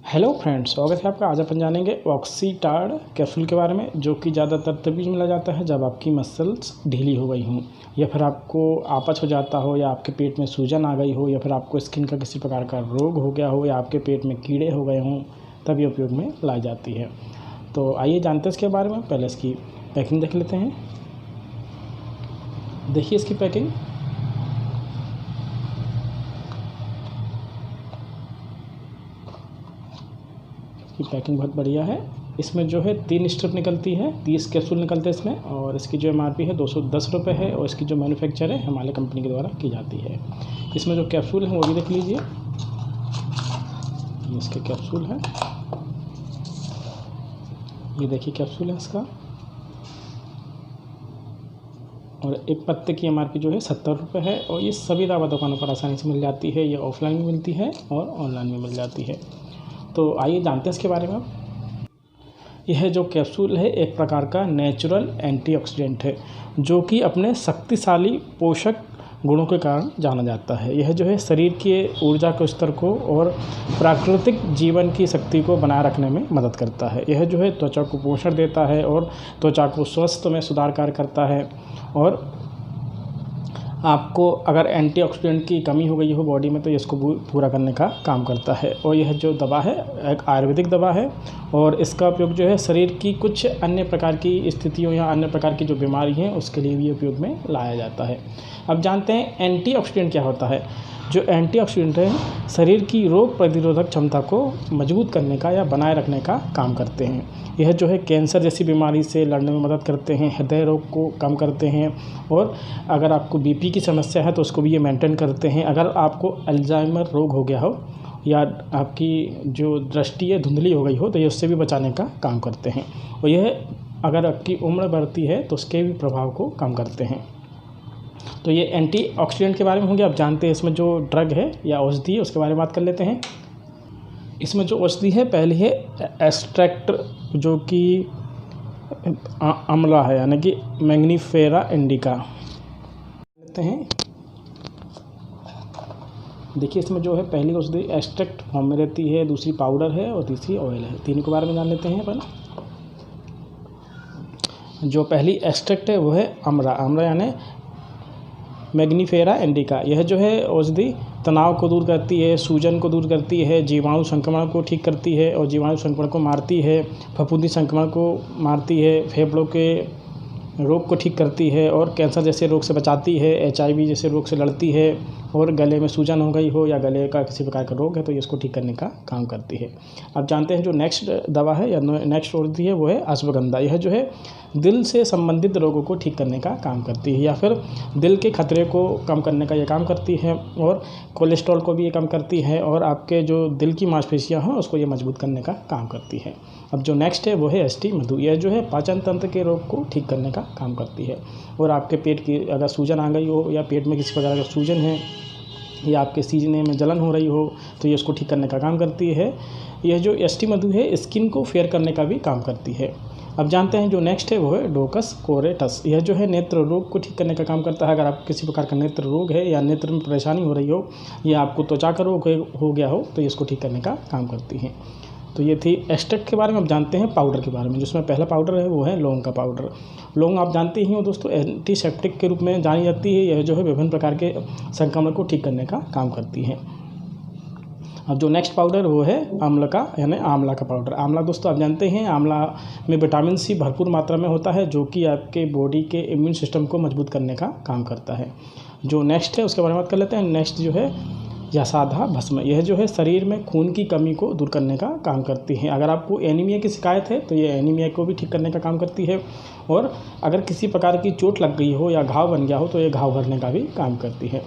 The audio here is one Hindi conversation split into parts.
हेलो फ्रेंड्स, स्वागत है आपका। आज अपन जानेंगे ऑक्सीटार्ड कैप्सूल के बारे में, जो कि ज़्यादातर तभी मिला जाता है जब आपकी मसल्स ढीली हो गई हों, या फिर आपको आपच हो जाता हो, या आपके पेट में सूजन आ गई हो, या फिर आपको स्किन का किसी प्रकार का रोग हो गया हो, या आपके पेट में कीड़े हो गए हों, तब ये उपयोग में लाई जाती है। तो आइए जानते हैं इसके बारे में। पहले इसकी पैकिंग देख लेते हैं। देखिए इसकी पैकिंग। की पैकिंग बहुत बढ़िया है। इसमें जो है 3 स्ट्रिप निकलती है, 30 कैप्सूल निकलते हैं इसमें, और इसकी जो एमआरपी है 210 रुपये है, और इसकी जो मैन्युफैक्चर है हिमालय कंपनी के द्वारा की जाती है। इसमें जो कैप्सूल है वो भी देख लीजिए, ये इसके कैप्सूल है, ये देखिए कैप्सूल है इसका। और एक पत्ते की एमआरपी जो है 70 रुपये है, और ये सभी दवा दुकानों पर आसानी से मिल जाती है। ये ऑफलाइन में मिलती है और ऑनलाइन में मिल जाती है। तो आइए जानते हैं इसके बारे में अब। यह जो कैप्सूल है एक प्रकार का नेचुरल एंटीऑक्सीडेंट है, जो कि अपने शक्तिशाली पोषक गुणों के कारण जाना जाता है। यह जो है शरीर के ऊर्जा के स्तर को और प्राकृतिक जीवन की शक्ति को बनाए रखने में मदद करता है। यह जो है त्वचा को पोषण देता है और त्वचा को स्वास्थ्य में सुधार कार्य करता है। और आपको अगर एंटीऑक्सीडेंट की कमी हो गई हो बॉडी में, तो ये इसको पूरा करने का काम करता है। और यह जो दवा है एक आयुर्वेदिक दवा है, और इसका उपयोग जो है शरीर की कुछ अन्य प्रकार की स्थितियों या अन्य प्रकार की जो बीमारी हैं उसके लिए भी उपयोग में लाया जाता है। अब जानते हैं एंटीऑक्सीडेंट क्या होता है। जो एंटीऑक्सीडेंट है शरीर की रोग प्रतिरोधक क्षमता को मजबूत करने का या बनाए रखने का काम करते हैं। यह जो है कैंसर जैसी बीमारी से लड़ने में मदद करते हैं, हृदय रोग को कम करते हैं, और अगर आपको बीपी की समस्या है तो उसको भी ये मेंटेन करते हैं। अगर आपको अल्जाइमर रोग हो गया हो, या आपकी जो दृष्टि है धुंधली हो गई हो, तो ये उससे भी बचाने का काम करते हैं। और यह अगर आपकी उम्र बढ़ती है तो उसके भी प्रभाव को कम करते हैं। तो ये एंटीऑक्सीडेंट के बारे में होंगे। अब जानते हैं इसमें जो ड्रग है या औषधि है उसके बारे में बात कर लेते हैं। इसमें जो औषधि है पहली है एक्सट्रैक्ट, जो कि आंवला है, यानी कि मैग्नीफेरा इंडिका लेते हैं। देखिए इसमें जो है पहली औषधि एक्सट्रैक्ट फॉर्म में रहती है, दूसरी पाउडर है और तीसरी ऑयल है। तीनों के बारे में जान लेते हैं अपन। जो पहली एक्सट्रैक्ट है वो है आंवला यानी मैग्नीफेरा इंडिका। यह जो है औषधि तनाव को दूर करती है, सूजन को दूर करती है, जीवाणु संक्रमण को ठीक करती है और जीवाणु संक्रमण को मारती है, फफूंदी संक्रमण को मारती है, फेफड़ों के रोग को ठीक करती है, और कैंसर जैसे रोग से बचाती है, HIV जैसे रोग से लड़ती है, और गले में सूजन हो गई हो या गले का किसी प्रकार का रोग है तो ये इसको ठीक करने का काम करती है। अब जानते हैं जो नेक्स्ट दवा है या नेक्स्ट औषधि है वो है अश्वगंधा। यह जो है दिल से संबंधित रोगों को ठीक करने का काम करती है, या फिर दिल के खतरे को कम करने का ये काम करती है, और कोलेस्ट्रॉल को भी ये कम करती है, और आपके जो दिल की मांसपेशियां हैं उसको ये मजबूत करने का काम करती है। अब जो नेक्स्ट है वो है ST मधु। यह जो है पाचन तंत्र के रोग को ठीक करने का काम करती है, और आपके पेट की अगर सूजन आ गई हो, या पेट में किसी प्रकार का सूजन है, या आपके सीने में जलन हो रही हो, तो ये उसको ठीक करने का काम करती है। यह जो ST मधु है स्किन को फेयर करने का भी काम करती है। अब जानते हैं जो नेक्स्ट है वो है डोकस कोरेटस। यह जो है नेत्र रोग को ठीक करने का काम करता है। अगर आप किसी प्रकार का नेत्र रोग है या नेत्र में परेशानी हो रही हो, या आपको त्वचा का रोग हो गया हो, तो ये इसको ठीक करने का काम करती है। तो ये थी एक्सट्रैक्ट के बारे में। अब जानते हैं पाउडर के बारे में। जिसमें पहला पाउडर है वो है लौंग का पाउडर। लौंग आप जानते ही हो दोस्तों, एंटीसेप्टिक के रूप में जानी जाती है। यह जो है विभिन्न प्रकार के संक्रमण को ठीक करने का काम करती है। अब जो नेक्स्ट पाउडर वो है आंवला का, यानी आंवला का पाउडर। आंवला दोस्तों आप जानते हैं आंवला में विटामिन C भरपूर मात्रा में होता है, जो कि आपके बॉडी के इम्यून सिस्टम को मजबूत करने का काम करता है। जो नेक्स्ट है उसके बारे में बात कर लेते हैं। नेक्स्ट जो है यशाधा भस्म। यह जो है शरीर में खून की कमी को दूर करने का काम करती है। अगर आपको एनीमिया की शिकायत है तो ये एनीमिया को भी ठीक करने का काम करती है, और अगर किसी प्रकार की चोट लग गई हो या घाव बन गया हो तो ये घाव भरने का भी काम करती है।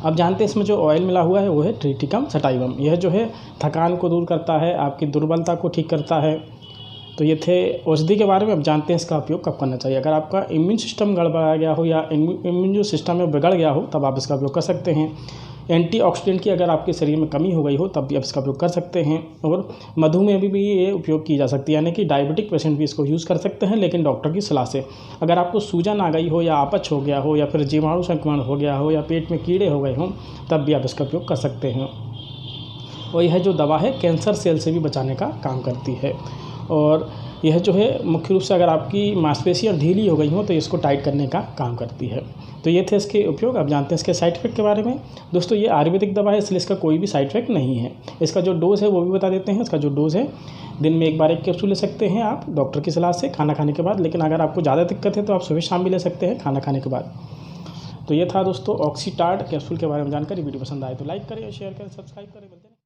अब जानते हैं इसमें जो ऑयल मिला हुआ है वो है ट्रिटिकम सटाइवम। यह जो है थकान को दूर करता है, आपकी दुर्बलता को ठीक करता है। तो ये थे औषधि के बारे में। अब जानते हैं इसका उपयोग कब करना चाहिए। अगर आपका इम्यून सिस्टम गड़बड़ा गया हो या इम्यून जो सिस्टम में बिगड़ गया हो, तब आप इसका उपयोग कर सकते हैं। एंटीऑक्सीडेंट की अगर आपके शरीर में कमी हो गई हो तब भी आप इसका उपयोग कर सकते हैं। और मधुमेह में भी ये उपयोग की जा सकती है, यानी कि डायबिटिक पेशेंट भी इसको यूज़ कर सकते हैं, लेकिन डॉक्टर की सलाह से। अगर आपको सूजन आ गई हो, या अपच हो गया हो, या फिर जीवाणु संक्रमण हो गया हो, या पेट में कीड़े हो गए हों, तब भी आप इसका उपयोग कर सकते हैं। और यह जो दवा है कैंसर सेल से भी बचाने का काम करती है। और यह जो है मुख्य रूप से अगर आपकी मांसपेशियाँ ढीली हो गई हों तो इसको टाइट करने का काम करती है। तो ये थे इसके उपयोग। अब जानते हैं इसके साइड इफ़ेक्ट के बारे में। दोस्तों ये आयुर्वेदिक दवा है इसलिए इसका कोई भी साइड इफ़ेक्ट नहीं है। इसका जो डोज़ है वो भी बता देते हैं। इसका जो डोज़ है दिन में 1 बार 1 कैप्सूल ले सकते हैं आप डॉक्टर की सलाह से खाना खाने के बाद, लेकिन अगर आपको ज़्यादा दिक्कत है तो आप सुबह शाम भी ले सकते हैं खाना खाने के बाद। तो ये था दोस्तों ऑक्सीटार्ड कैप्सूल के बारे में जानकारी। वीडियो पसंद आए तो लाइक करें, शेयर करें, सब्सक्राइब करें।